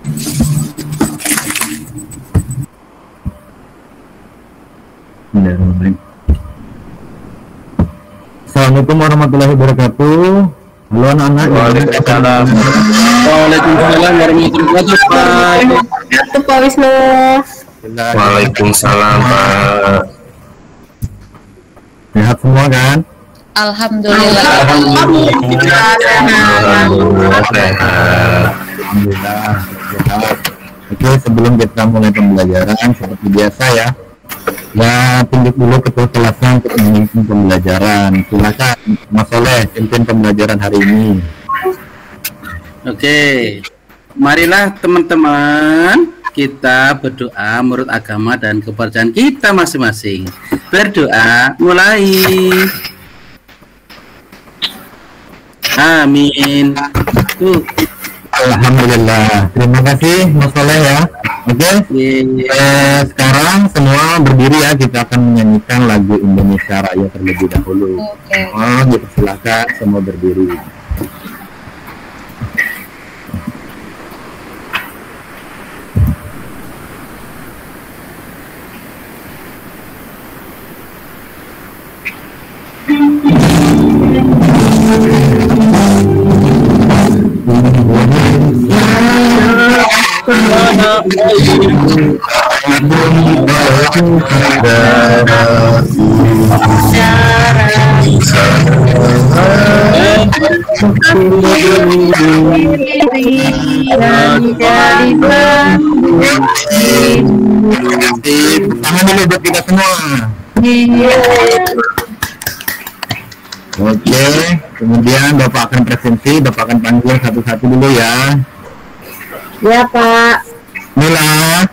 Assalamualaikum warahmatullahi wabarakatuh. Halo anak-anak. Waalaikumsalam. Waalaikumsalam warahmatullahi wabarakatuh. Pak Wisnu. Waalaikumsalam, Pak. Sehat semua kan? Alhamdulillah. Alhamdulillah sehat. Alhamdulillah sehat. Oke, sebelum kita mulai pembelajaran seperti biasa ya, tunjuk dulu ketua kelasnya untuk memimpin pembelajaran. Silakan Mas Soleh, pimpin pembelajaran hari ini. Oke, marilah teman-teman kita berdoa menurut agama dan kepercayaan kita masing-masing. Berdoa, mulai. Amin. Alhamdulillah. Terima kasih Mas Soleh ya. Oke. Sekarang semua berdiri ya. Kita akan menyanyikan lagu Indonesia Raya terlebih dahulu. Silakan semua berdiri. Tangan dulu buat kita semua. Oke, kemudian Bapak akan presentasi, Bapak akan panggil satu-satu dulu ya. Ya Pak. Mila.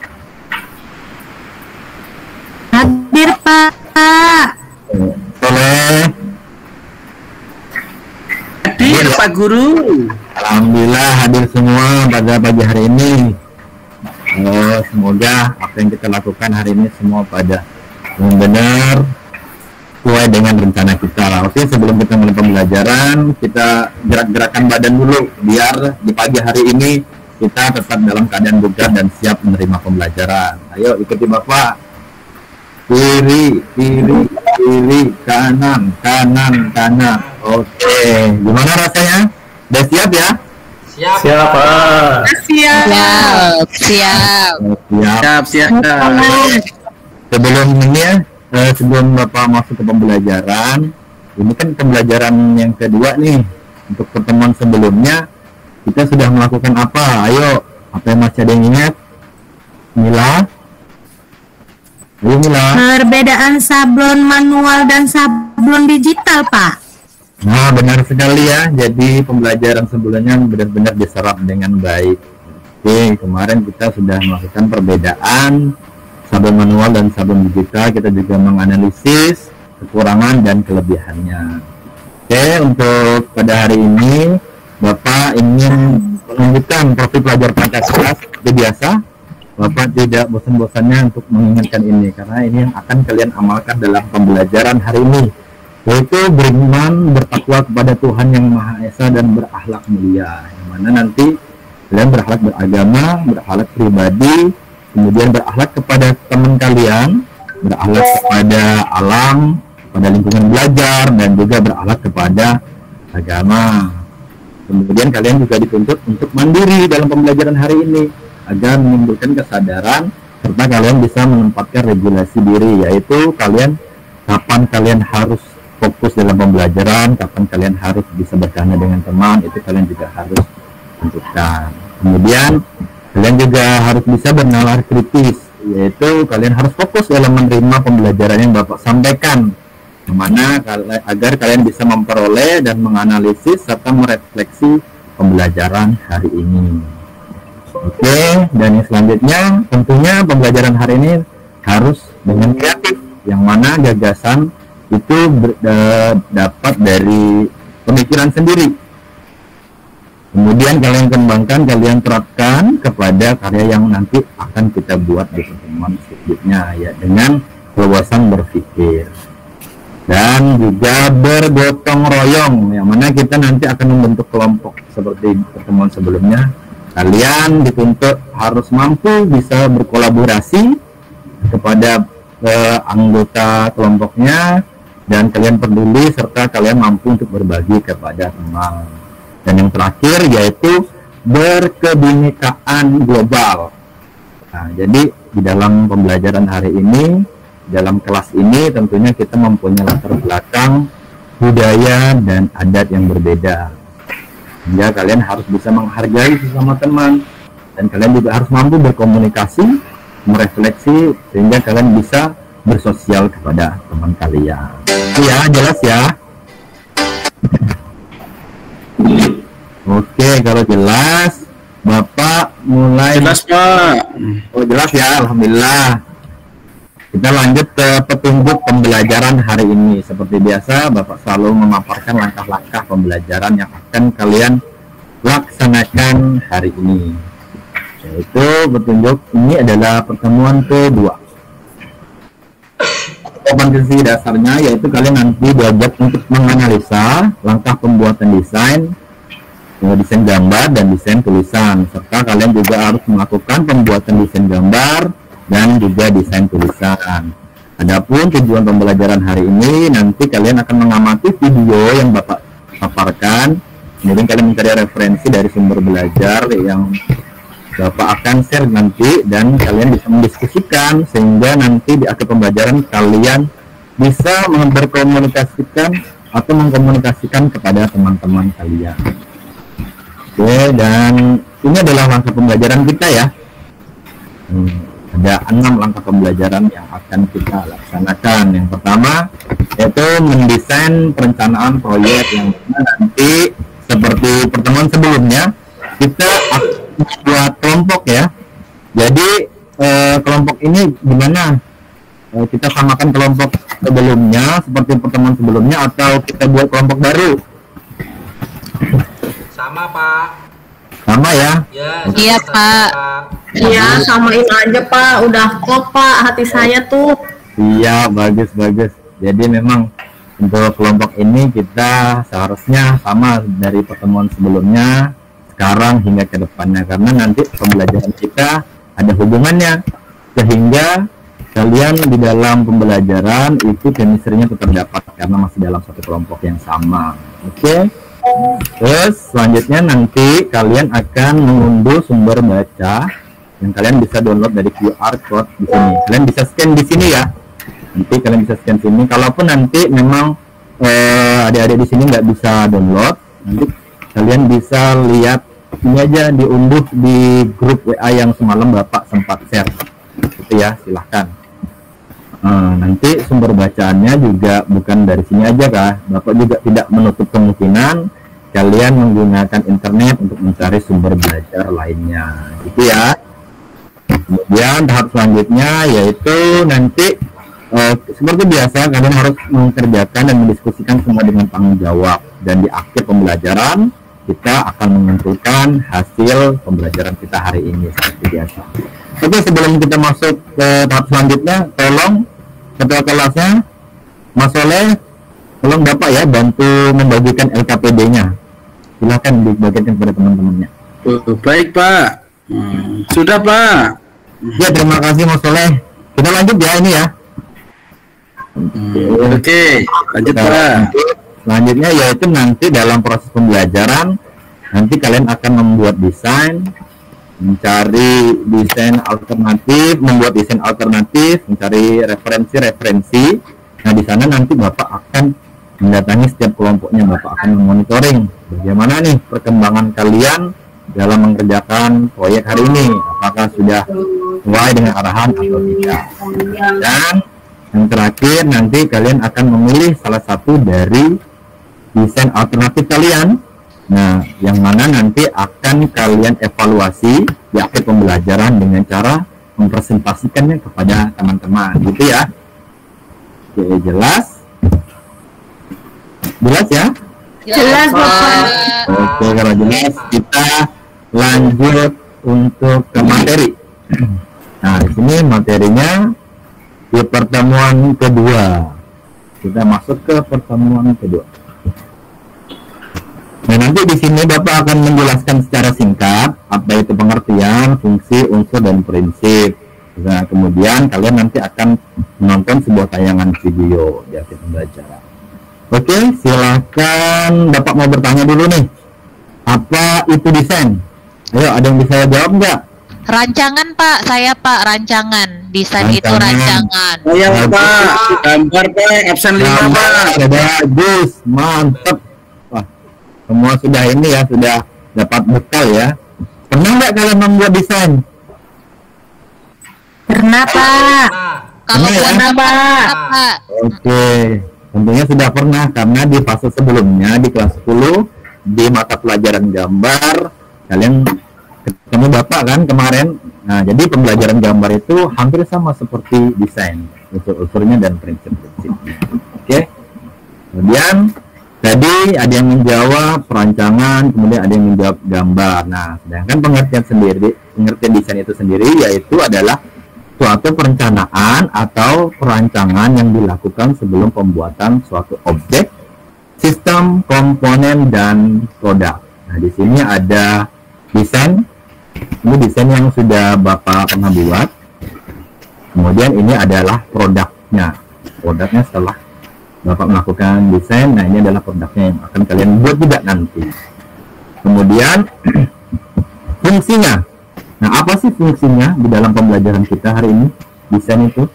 Hadir Pak. Soleh. Hadir Pak Guru. Alhamdulillah hadir semua pada pagi hari ini. Semoga apa yang kita lakukan hari ini semua pada benar sesuai dengan rencana kita. Oke, sebelum kita mulai pembelajaran, kita gerak-gerakan badan dulu biar di pagi hari ini kita tetap dalam keadaan bugar dan siap menerima pembelajaran. Ayo ikuti Bapak. Kiri, kiri, kiri, kanan, kanan, kanan. Oke, gimana rasanya? Udah siap ya? Siap, Pak. Siap. Sebelum ini ya, sebelum Bapak masuk ke pembelajaran, ini kan pembelajaran yang kedua nih. Untuk pertemuan sebelumnya kita sudah melakukan apa? Ayo, apa yang masih ada yang ingat? Mila? Ayo Mila. Perbedaan sablon manual dan sablon digital, Pak. Nah, benar sekali ya. Jadi pembelajaran sebelumnya benar-benar diserap dengan baik. Oke, kemarin kita sudah melakukan perbedaan sablon manual dan sablon digital. Kita juga menganalisis kekurangan dan kelebihannya. Oke, untuk pada hari ini Bapak ingin menunjukkan profil pelajar Pancasila seperti biasa. Bapak tidak bosan-bosannya untuk mengingatkan ini karena ini yang akan kalian amalkan dalam pembelajaran hari ini, yaitu beriman, bertakwa kepada Tuhan yang Maha Esa dan berakhlak mulia. Yang mana nanti kalian berakhlak beragama, berakhlak pribadi, kemudian berakhlak kepada teman kalian, berakhlak kepada alam, kepada lingkungan belajar, dan juga berakhlak kepada agama. Kemudian kalian juga dituntut untuk mandiri dalam pembelajaran hari ini agar menimbulkan kesadaran serta kalian bisa menempatkan regulasi diri, yaitu kapan kalian harus fokus dalam pembelajaran, kapan kalian harus bisa bercanda dengan teman, itu kalian juga harus tentukan. Kemudian kalian juga harus bisa bernalar kritis, yaitu kalian harus fokus dalam menerima pembelajaran yang Bapak sampaikan, dimana agar kalian bisa memperoleh dan menganalisis serta merefleksi pembelajaran hari ini. Oke, dan yang selanjutnya tentunya pembelajaran hari ini harus dengan kreatif, yang mana gagasan itu dapat dari pemikiran sendiri. Kemudian kalian kembangkan, kalian terapkan kepada karya yang nanti akan kita buat di pertemuan selanjutnya, ya, dengan keluasan berpikir dan juga bergotong royong, yang mana kita nanti akan membentuk kelompok seperti pertemuan sebelumnya. kalian dituntut harus mampu bisa berkolaborasi kepada anggota kelompoknya, dan kalian peduli serta kalian mampu untuk berbagi kepada teman. Dan yang terakhir yaitu berkebinekaan global. Nah, jadi di dalam pembelajaran hari ini, dalam kelas ini tentunya kita mempunyai latar belakang budaya dan adat yang berbeda. Sehingga kalian harus bisa menghargai sesama teman, dan kalian juga harus mampu berkomunikasi, merefleksi, sehingga kalian bisa bersosial kepada teman kalian. Ya, jelas ya. Oke, kalau jelas, Bapak mulai. Jelas, Pak. Oh, jelas ya, alhamdulillah. Kita lanjut ke petunjuk pembelajaran hari ini. Seperti biasa, Bapak selalu memaparkan langkah-langkah pembelajaran yang akan kalian laksanakan hari ini. Yaitu petunjuk ini adalah pertemuan kedua. Kompetensi dasarnya yaitu kalian nanti diajak untuk menganalisa langkah pembuatan desain gambar dan desain tulisan, serta kalian juga harus melakukan pembuatan desain gambar dan juga desain tulisan. Adapun tujuan pembelajaran hari ini, nanti kalian akan mengamati video yang Bapak paparkan, kemudian kalian mencari referensi dari sumber belajar yang Bapak akan share nanti, dan kalian bisa mendiskusikan sehingga nanti di akhir pembelajaran kalian bisa berkomunikasikan atau mengkomunikasikan kepada teman-teman kalian. Oke, dan ini adalah langkah pembelajaran kita ya. Ada 6 langkah pembelajaran yang akan kita laksanakan. Yang pertama yaitu mendesain perencanaan proyek, yang nanti seperti pertemuan sebelumnya kita buat kelompok ya. Jadi kelompok ini gimana? Kita samakan kelompok sebelumnya seperti pertemuan sebelumnya, atau kita buat kelompok baru? Sama, Pak. Sama ya? Iya, Pak. Iya, samain aja Pak. Udah kok Pak, hati saya tuh. Iya, bagus. Jadi memang untuk kelompok ini kita seharusnya sama dari pertemuan sebelumnya, sekarang hingga ke depannya, karena nanti pembelajaran kita ada hubungannya, sehingga kalian di dalam pembelajaran itu chemistry-nya tetap dapat karena masih dalam satu kelompok yang sama. Oke. Terus selanjutnya nanti kalian akan mengunduh sumber baca yang kalian bisa download dari QR code di sini. Kalian bisa scan di sini ya. Nanti kalian bisa scan sini. Kalaupun nanti memang adik-adik di sini nggak bisa download, nanti kalian bisa lihat ini aja, diunduh di grup WA yang semalam Bapak sempat share. Itu ya, silahkan. Nanti sumber bacaannya juga bukan dari sini aja kah. Bapak juga tidak menutup kemungkinan kalian menggunakan internet untuk mencari sumber belajar lainnya, gitu ya. Kemudian tahap selanjutnya yaitu nanti seperti biasa kalian harus mengerjakan dan mendiskusikan semua dengan tanggung jawab, dan di akhir pembelajaran kita akan menentukan hasil pembelajaran kita hari ini seperti biasa. Oke, sebelum kita masuk ke tahap selanjutnya, tolong ketua kelasnya Mas Soleh, tolong Bapak ya bantu membagikan LKPD-nya. Silakan dibagikan kepada teman-temannya. Baik, Pak. Sudah, Pak. Ya, terima kasih Mas Soleh. Kita lanjut ya ini ya. Oke, lanjut, Pak. Selanjutnya yaitu nanti dalam proses pembelajaran nanti kalian akan membuat desain, mencari desain alternatif, membuat desain alternatif, mencari referensi. Nah, di sana nanti Bapak akan mendatangi setiap kelompoknya, Bapak akan memonitoring bagaimana nih perkembangan kalian dalam mengerjakan proyek hari ini, apakah sudah sesuai dengan arahan atau tidak. Dan yang terakhir nanti kalian akan memilih salah satu dari desain alternatif kalian. Nah, yang mana nanti akan kalian evaluasi di akhir pembelajaran dengan cara mempresentasikannya kepada teman-teman, gitu ya. Oke, jelas? Jelas ya? Jelas Bapak. Oke, kalau jelas kita lanjut untuk ke materi. Nah, di sini materinya di pertemuan kedua. Kita masuk ke pertemuan kedua. Nah, nanti di sini Bapak akan menjelaskan secara singkat apa itu pengertian, fungsi, unsur, dan prinsip. Nah, kemudian kalian nanti akan menonton sebuah tayangan video di akhir pembelajaran. Oke, silakan Bapak mau bertanya dulu nih. Apa itu desain? Ayo, ada yang bisa jawab nggak? Rancangan Pak, saya Pak, rancangan. Desain itu rancangan. Saya Pak, gambar Pak, absen 5 Pak. Bagus, mantep. Wah, semua sudah ini ya, sudah dapat bekal ya. Pernah nggak kalian membuat desain? Pernah, Pak. Kalau Pernah, buat ya? Pak. Oke, tentunya sudah pernah karena di fase sebelumnya di kelas 10 di mata pelajaran gambar kalian ketemu Bapak kan kemarin. Nah, jadi pembelajaran gambar itu hampir sama seperti desain, unsur-unsurnya dan prinsip-prinsipnya. Oke. Kemudian tadi ada yang menjawab perancangan, kemudian ada yang menjawab gambar. Nah, sedangkan pengertian desain itu sendiri yaitu adalah suatu perencanaan atau perancangan yang dilakukan sebelum pembuatan suatu objek, sistem, komponen, dan produk. Nah, di sini ada desain. Ini desain yang sudah Bapak pernah buat. Kemudian ini adalah produknya. Produknya setelah Bapak melakukan desain, nah ini adalah produknya yang akan kalian buat juga nanti. Kemudian fungsinya. Nah, apa sih fungsinya di dalam pembelajaran kita hari ini? Desain itu.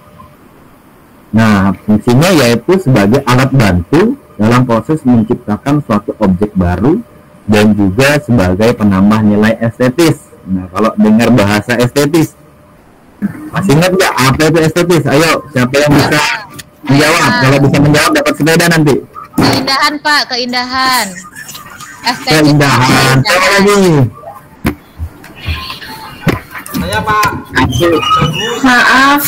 Nah, fungsinya yaitu sebagai alat bantu dalam proses menciptakan suatu objek baru dan juga sebagai penambah nilai estetis. Nah, kalau dengar bahasa estetis, masih ingat nggak apa itu estetis? Ayo, siapa yang bisa menjawab? Kalau bisa menjawab dapat sepeda nanti. Keindahan Pak, keindahan. Estetis. Keindahan. Siapa lagi? Saya Pak. Maaf,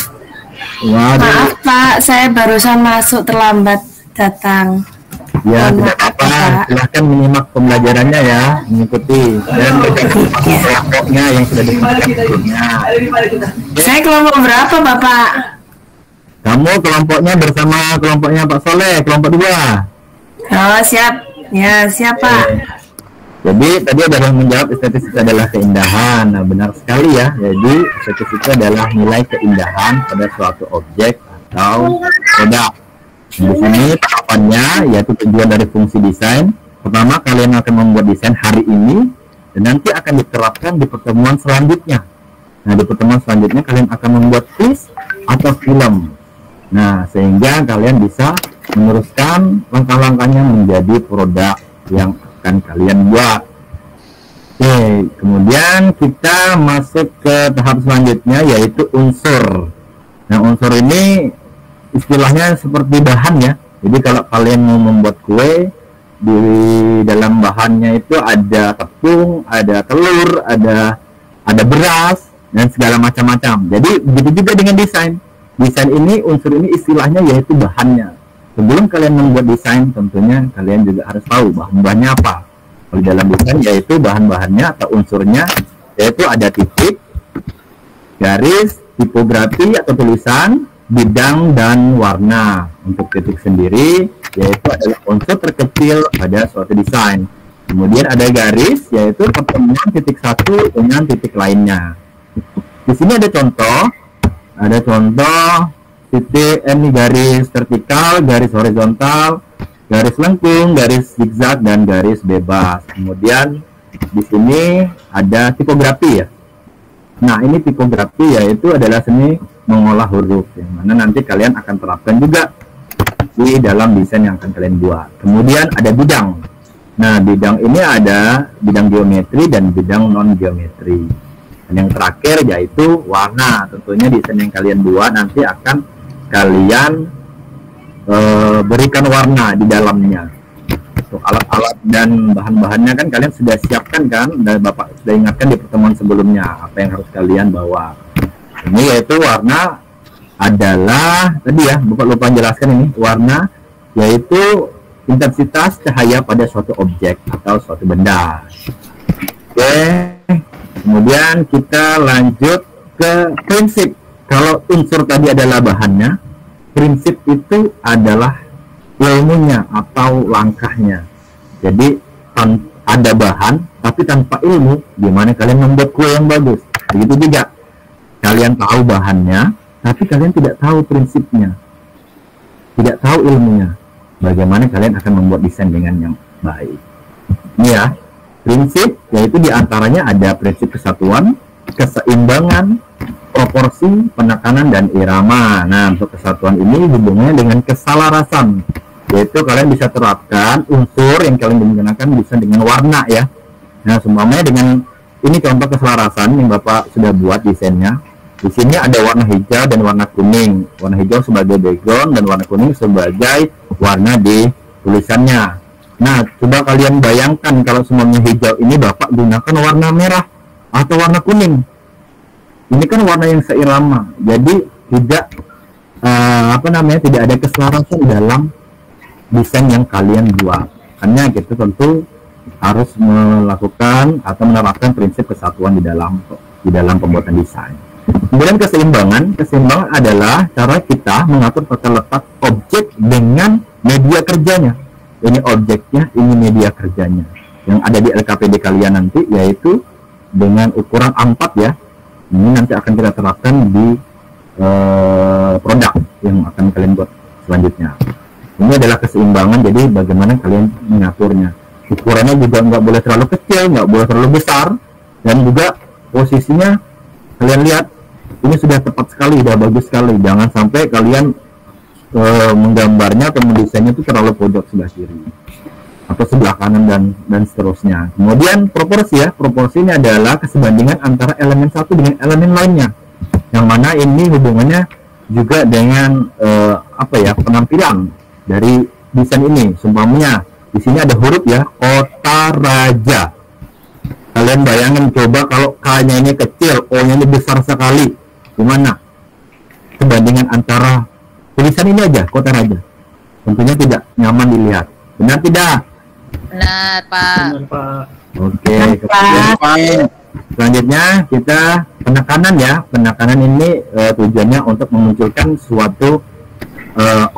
Waduh. maaf Pak, saya barusan masuk terlambat datang. Ya, Mohon tidak maaf, apa-apa. Pak. Silahkan menyimak pembelajarannya ya, mengikuti dan kelompoknya yang sudah disebutkan sebelumnya. Saya kelompok berapa, Bapak? Kamu kelompoknya bersama kelompoknya Pak Soleh, kelompok 2. Oh, siap. Ya, siapa? Jadi tadi ada yang menjawab estetis itu adalah keindahan. Nah, benar sekali ya. Jadi estetis itu adalah nilai keindahan pada suatu objek atau produk. Di sini tahapannya yaitu tujuan dari fungsi desain. Pertama, kalian akan membuat desain hari ini dan nanti akan diterapkan di pertemuan selanjutnya. Nah, di pertemuan selanjutnya kalian akan membuat quiz atau film. Nah, sehingga kalian bisa meneruskan langkah-langkahnya menjadi produk yang akan kalian buat. Oke, kemudian kita masuk ke tahap selanjutnya yaitu unsur. Nah, unsur ini istilahnya seperti bahan ya. Jadi kalau kalian mau membuat kue, di dalam bahannya itu ada tepung, ada telur, ada beras dan segala macam-macam. Jadi begitu juga dengan desain. Desain ini, unsur ini istilahnya yaitu bahannya. Sebelum kalian membuat desain, tentunya kalian juga harus tahu bahan-bahannya apa. Kalau dalam desain yaitu bahan-bahannya atau unsurnya yaitu ada titik, garis, tipografi atau tulisan, bidang, dan warna. Untuk titik sendiri yaitu adalah unsur terkecil pada suatu desain. Kemudian ada garis yaitu pertemuan titik satu dengan titik lainnya. Di sini ada contoh titik ini garis vertikal, garis horizontal, garis lengkung, garis zigzag, dan garis bebas. Kemudian di sini ada tipografi ya. Nah, ini tipografi yaitu adalah seni mengolah huruf yang mana nanti kalian akan terapkan juga di dalam desain yang akan kalian buat. Kemudian ada bidang. Nah, bidang ini ada bidang geometri dan bidang non geometri. Dan yang terakhir yaitu warna. Tentunya desain yang kalian buat nanti akan kalian berikan warna di dalamnya. Untuk alat-alat dan bahan-bahannya kan kalian sudah siapkan kan, dan Bapak sudah ingatkan di pertemuan sebelumnya apa yang harus kalian bawa. Ini yaitu warna adalah tadi ya, Bapak lupa jelaskan ini. Warna yaitu intensitas cahaya pada suatu objek atau suatu benda. Oke, kemudian kita lanjut ke prinsip. Kalau unsur tadi adalah bahannya, prinsip itu adalah ilmunya atau langkahnya. Jadi ada bahan tapi tanpa ilmu, gimana kalian membuat kue yang bagus? Begitu juga, kalian tahu bahannya tapi kalian tidak tahu prinsipnya, tidak tahu ilmunya, bagaimana kalian akan membuat desain dengan yang baik. Ini ya, prinsip, yaitu diantaranya ada prinsip kesatuan, keseimbangan, proporsi, penekanan, dan irama. Nah, untuk kesatuan ini hubungannya dengan keselarasan, yaitu kalian bisa terapkan unsur yang kalian menggunakan bisa dengan warna ya. Nah, semuanya dengan ini contoh keselarasan yang Bapak sudah buat desainnya. Di sini ada warna hijau dan warna kuning. Warna hijau sebagai background dan warna kuning sebagai warna di tulisannya. Nah, coba kalian bayangkan kalau semuanya hijau ini Bapak gunakan warna merah atau warna kuning. Ini kan warna yang seirama. Jadi tidak tidak ada keselarasan dalam desain yang kalian buat. Karena kita tentu harus melakukan atau menerapkan prinsip kesatuan di dalam pembuatan desain. Kemudian keseimbangan adalah cara kita mengatur tata letak objek dengan media kerjanya. Ini objeknya, ini media kerjanya. Yang ada di LKPD kalian nanti yaitu dengan ukuran A4 ya. Ini nanti akan kita terapkan di produk yang akan kalian buat selanjutnya. Ini adalah keseimbangan, jadi bagaimana kalian mengaturnya. Ukurannya juga nggak boleh terlalu kecil, nggak boleh terlalu besar, dan juga posisinya kalian lihat ini sudah tepat sekali, sudah bagus sekali. Jangan sampai kalian menggambarnya atau mendesainnya itu terlalu pojok sebelah kiri atau sebelah kanan dan seterusnya. Kemudian proporsi ya, proporsi ini adalah kesebandingan antara elemen satu dengan elemen lainnya, yang mana ini hubungannya juga dengan penampilan dari desain ini. Sumpamanya di sini ada huruf ya, Kota Raja. Kalian bayangin coba kalau K-nya ini kecil, O-nya ini besar sekali, gimana perbandingan antara tulisan ini aja, Kota Raja? Tentunya tidak nyaman dilihat. Benar tidak? Benar, Pak. Oke. Selanjutnya kita penekanan ya. Penekanan ini tujuannya untuk memunculkan suatu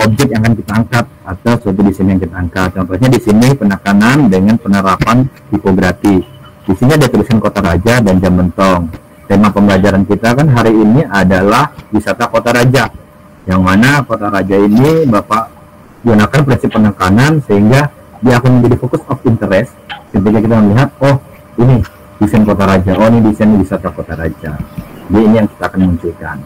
objek yang akan kita angkat atau suatu desain yang kita angkat. Contohnya di sini penekanan dengan penerapan tipografi. Di sini ada tulisan Kota Raja dan Jam Bentong. Tema pembelajaran kita kan hari ini adalah wisata Kota Raja, yang mana Kota Raja ini Bapak gunakan prinsip penekanan sehingga dia akan menjadi fokus of interest ketika kita melihat, oh ini desain Kota Raja, oh ini desain wisata Kota Raja. Jadi ini yang kita akan munculkan.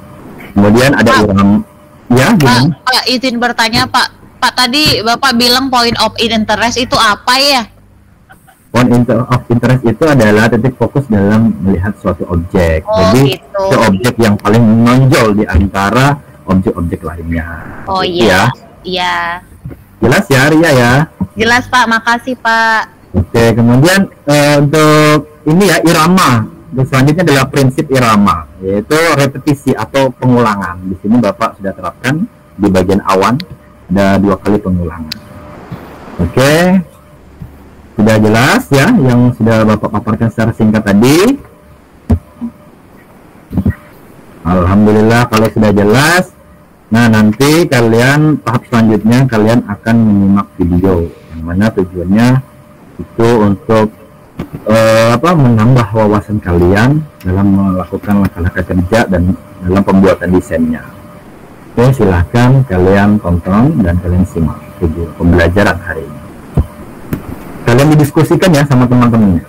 Kemudian ada irama. Ya, Pak, izin bertanya Pak. Pak, tadi Bapak bilang point of interest itu apa ya? Point of interest itu adalah titik fokus dalam melihat suatu objek. Oh, jadi gitu. itu objek yang paling menonjol di antara objek-objek lainnya. Oh gitu iya. ya. Iya. Jelas ya, Ria ya? Jelas Pak, makasih Pak. Oke, kemudian untuk ini ya, irama. Terus selanjutnya adalah prinsip irama, yaitu repetisi atau pengulangan. Di sini Bapak sudah terapkan di bagian awan, ada 2 kali pengulangan. Oke, sudah jelas ya yang sudah Bapak paparkan secara singkat tadi. Alhamdulillah kalau sudah jelas. Nah, nanti kalian tahap selanjutnya kalian akan menyimak video yang mana tujuannya itu untuk menambah wawasan kalian dalam melakukan langkah-langkah kerja dan dalam pembuatan desainnya. Oke, silahkan kalian tonton dan kalian simak video pembelajaran hari ini. Kalian didiskusikan ya sama teman-temannya.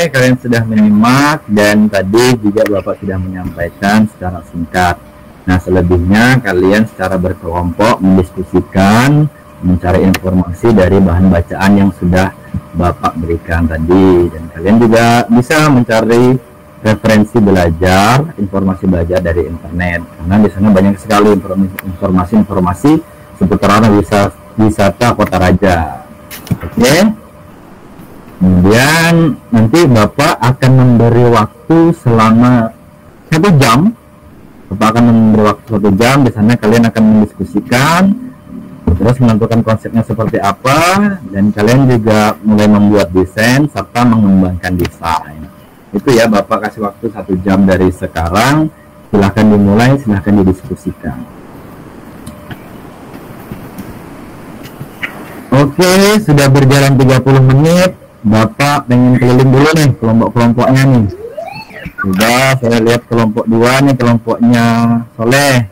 Kalian sudah menyimak dan tadi juga Bapak sudah menyampaikan secara singkat. Nah, selebihnya kalian secara berkelompok mendiskusikan, mencari informasi dari bahan bacaan yang sudah Bapak berikan tadi, dan kalian juga bisa mencari referensi belajar, informasi belajar dari internet, karena di sana banyak sekali informasi-informasi seputar wisata Kota Raja. Oke. Kemudian nanti Bapak akan memberi waktu selama 1 jam. Bapak akan memberi waktu 1 jam. Di sana kalian akan mendiskusikan, terus menentukan konsepnya seperti apa, dan kalian juga mulai membuat desain serta mengembangkan desain. Itu ya, Bapak kasih waktu 1 jam dari sekarang. Silahkan dimulai, silahkan didiskusikan. Oke, sudah berjalan 30 menit. Bapak pengen keliling dulu nih kelompok-kelompoknya nih. Sudah, saya lihat kelompok 2 nih, kelompoknya Soleh.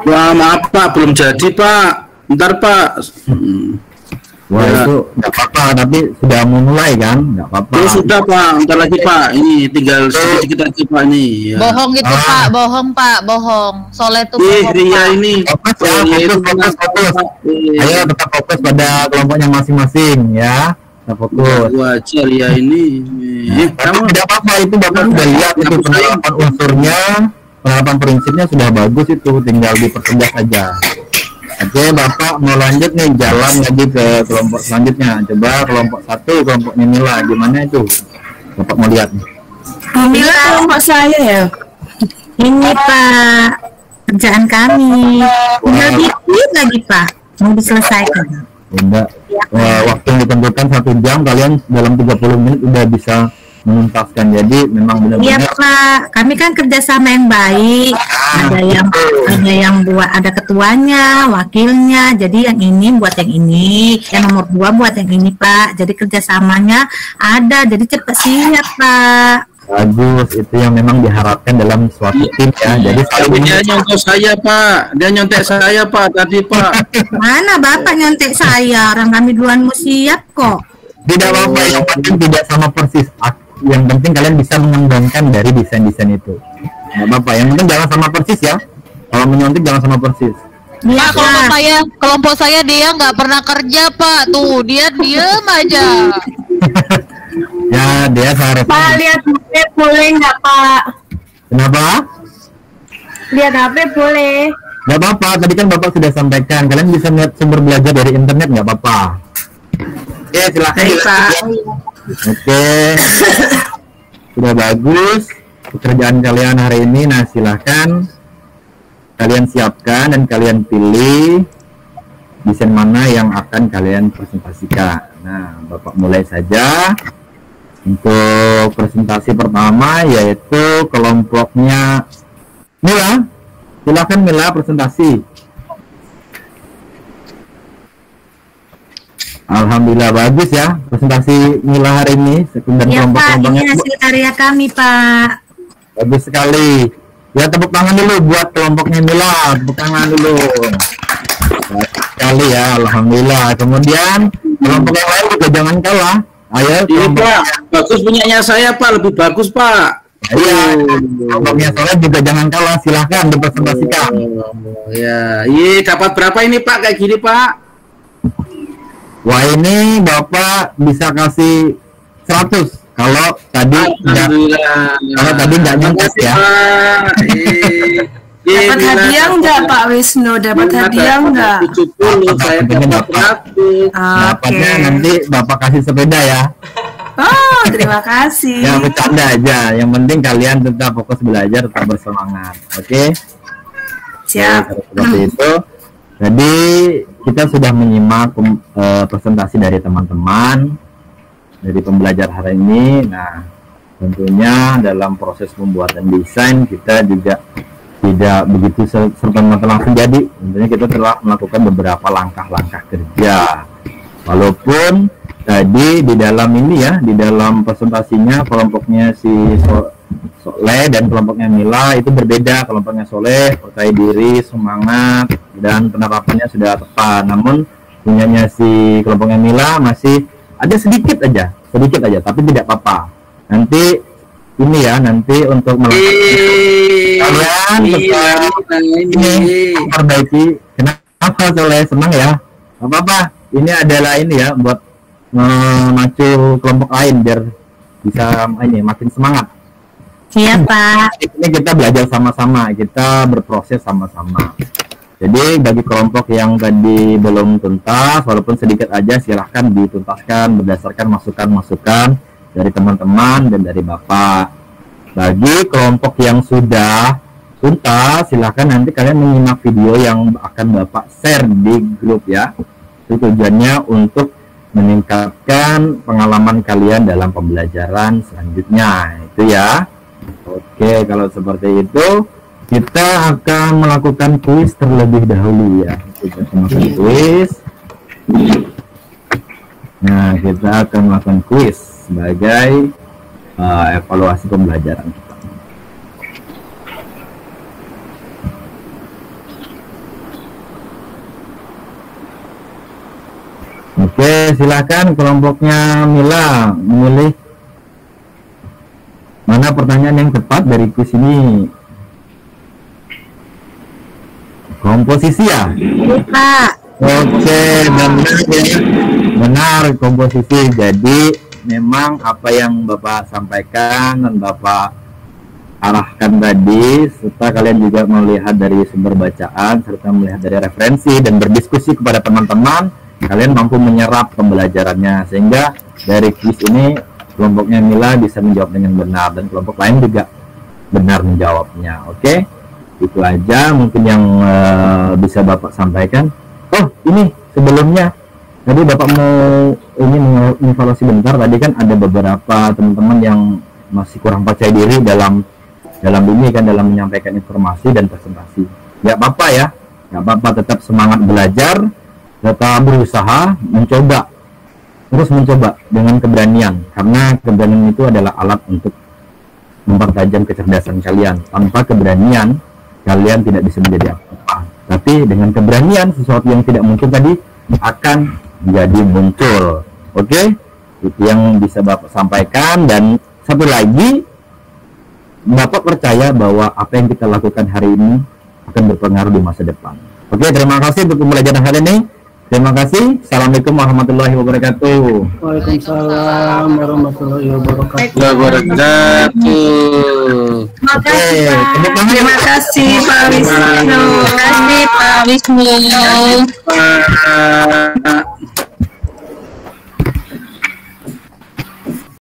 Wah, maaf Pak, belum jadi Pak. Ntar Pak. Wah, Ya. itu nggak apa-apa, tapi sudah mau mulai kan? Nggak apa-apa. Oh, sudah Pak, ntar lagi Pak. Ini tinggal sedikit lagi Pak ini. Ya. Bohong gitu Pak, bohong Pak, bohong. Soleh tuh bohong Ria Pak. ini. Fokus ya, Ria itu fokus. Pak. Ayo tetap fokus pada kelompoknya masing-masing ya. Kita fokus. Wajar ya ini. Tapi tidak apa-apa, itu Bapak sudah lihat itu penerapan unsurnya, penerapan prinsipnya sudah bagus itu, tinggal dipertegas saja. Oke, Bapak mau lanjut nih, jalan lagi ke kelompok selanjutnya. Coba kelompok 1, kelompoknya Mila, gimana itu? Bapak mau lihat nih. Mila kelompok saya ya. Ini Pak, kerjaan kami. Tinggal dikit lagi Pak, mau diselesaikan. Udah, waktu yang ditentukan 1 jam, kalian dalam 30 menit udah bisa menuntaskan. Jadi memang Iya benar-benar Pak, kami kan kerjasama yang baik. Ada yang buat, ada ketuanya, wakilnya. Jadi yang ini buat yang ini, yang nomor 2 buat yang ini Pak. Jadi kerjasamanya ada, jadi cepat siap Pak. bagus. Itu yang memang diharapkan dalam suatu tim ya. Jadi Tapi dia nyontek saya Pak. Dia nyontek saya Pak tadi Pak. Mana Bapak nyontek saya? Orang kami duluan mau siap kok. tidak apa-apa, yang penting tidak sama persis. Yang penting kalian bisa mengembangkan dari desain-desain itu. Nggak apa-apa, yang penting jangan sama persis ya. Kalau menyontek jangan sama persis. Iya Pak, Pak. kelompok saya dia nggak pernah kerja Pak. Tuh dia diem aja. Ya, dia seharusnya. Pak, lihat HP boleh nggak Pak? Kenapa? Lihat HP boleh. Nggak apa-apa, tadi kan Bapak sudah sampaikan. Kalian bisa melihat sumber belajar dari internet, nggak apa-apa. Oke, silakan. Oke. Sudah bagus pekerjaan kalian hari ini. Nah, silakan kalian siapkan dan kalian pilih desain mana yang akan kalian presentasikan. Nah, Bapak mulai saja. Untuk presentasi pertama yaitu kelompoknya Mila. Silakan Mila presentasi. Alhamdulillah bagus ya presentasi Mila hari ini. Sekunder Iya Pak, ini kelompok-kelompoknya hasil karya kami Pak. bagus sekali. Ya, tepuk tangan dulu buat kelompoknya Mila. Tepuk tangan dulu. Bagus sekali ya, alhamdulillah. Kemudian kelompok yang lain juga jangan kalah. Ayo Iya kelompok Pak. Bagus punyanya saya Pak. Lebih bagus Pak. iya, kelompoknya Soleh juga jangan kalah. Silahkan dipresentasikan. Ya, iya dapat berapa ini Pak kayak gini Pak? Wah, ini Bapak bisa kasih 100 kalau tadi nggak kalau tadi nggak nyontek ya. Dapat hadiah nggak Pak Wisnu? Dapat hadiah nggak? 70, saya dapat 100. Dapatnya nanti Bapak kasih sepeda ya. Oh, terima kasih. Ya, bercanda aja. Yang penting kalian tetap fokus belajar, tetap bersemangat. Oke? Siap. Seperti itu. Jadi kita sudah menyimak presentasi dari teman-teman dari pembelajar hari ini. Nah, tentunya dalam proses pembuatan desain kita juga tidak begitu serta-merta langsung jadi. Tentunya kita telah melakukan beberapa langkah-langkah kerja. Walaupun tadi di dalam ini ya, di dalam presentasinya kelompoknya si Soleh dan kelompoknya Mila itu berbeda. Kelompoknya Soleh percaya diri, semangat, dan penerapannya sudah tepat. Namun punyanya si kelompoknya Mila masih ada sedikit aja, tapi tidak apa-apa. Nanti ini ya, nanti untuk kalian tetap ini perbaiki. Kenapa Soleh senang ya? Gak apa-apa. Ini adalah ini ya buat memacu kelompok lain biar bisa ini makin semangat. Iya Pak. Ini kita belajar sama-sama, kita berproses sama-sama. Jadi bagi kelompok yang tadi belum tuntas, walaupun sedikit aja, silahkan dituntaskan berdasarkan masukan-masukan dari teman-teman dan dari Bapak. Bagi kelompok yang sudah tuntas, silahkan nanti kalian menyimak video yang akan Bapak share di grup ya. Itu tujuannya untuk meningkatkan pengalaman kalian dalam pembelajaran selanjutnya. Itu ya. Oke, kalau seperti itu, kita akan melakukan kuis terlebih dahulu ya. Kita melakukan kuis. Nah, kita akan melakukan kuis sebagai evaluasi pembelajaran kita. Oke, silakan kelompoknya Mila memilih mana pertanyaan yang tepat dari kuis ini. Komposisi ya? Pak. Oke, benar ya. Benar, komposisi. Jadi memang apa yang Bapak sampaikan dan Bapak arahkan tadi, serta kalian juga melihat dari sumber bacaan, serta melihat dari referensi dan berdiskusi kepada teman-teman, kalian mampu menyerap pembelajarannya. Sehingga dari kuis ini kelompoknya Mila bisa menjawab dengan benar dan kelompok lain juga benar menjawabnya. Oke? Itu aja mungkin yang bisa Bapak sampaikan. Oh, ini sebelumnya tadi Bapak mau ini mengevaluasi bentar. Tadi kan ada beberapa teman-teman yang masih kurang percaya diri dalam ini kan, dalam menyampaikan informasi dan presentasi. Nggak apa-apa ya, nggak apa-apa, tetap semangat belajar, tetap berusaha, terus mencoba dengan keberanian, karena keberanian itu adalah alat untuk mempertajam kecerdasan kalian. Tanpa keberanian kalian tidak bisa menjadi apa-apa, tapi dengan keberanian sesuatu yang tidak muncul tadi akan menjadi muncul. Oke, itu yang bisa Bapak sampaikan. Dan satu lagi, Bapak percaya bahwa apa yang kita lakukan hari ini akan berpengaruh di masa depan. Oke, terima kasih untuk pembelajaran hari ini. Terima kasih. Assalamualaikum warahmatullahi wabarakatuh. Waalaikumsalam warahmatullahi wabarakatuh. Terima kasih Pak Wisnu. Terima kasih Pak Wisnu.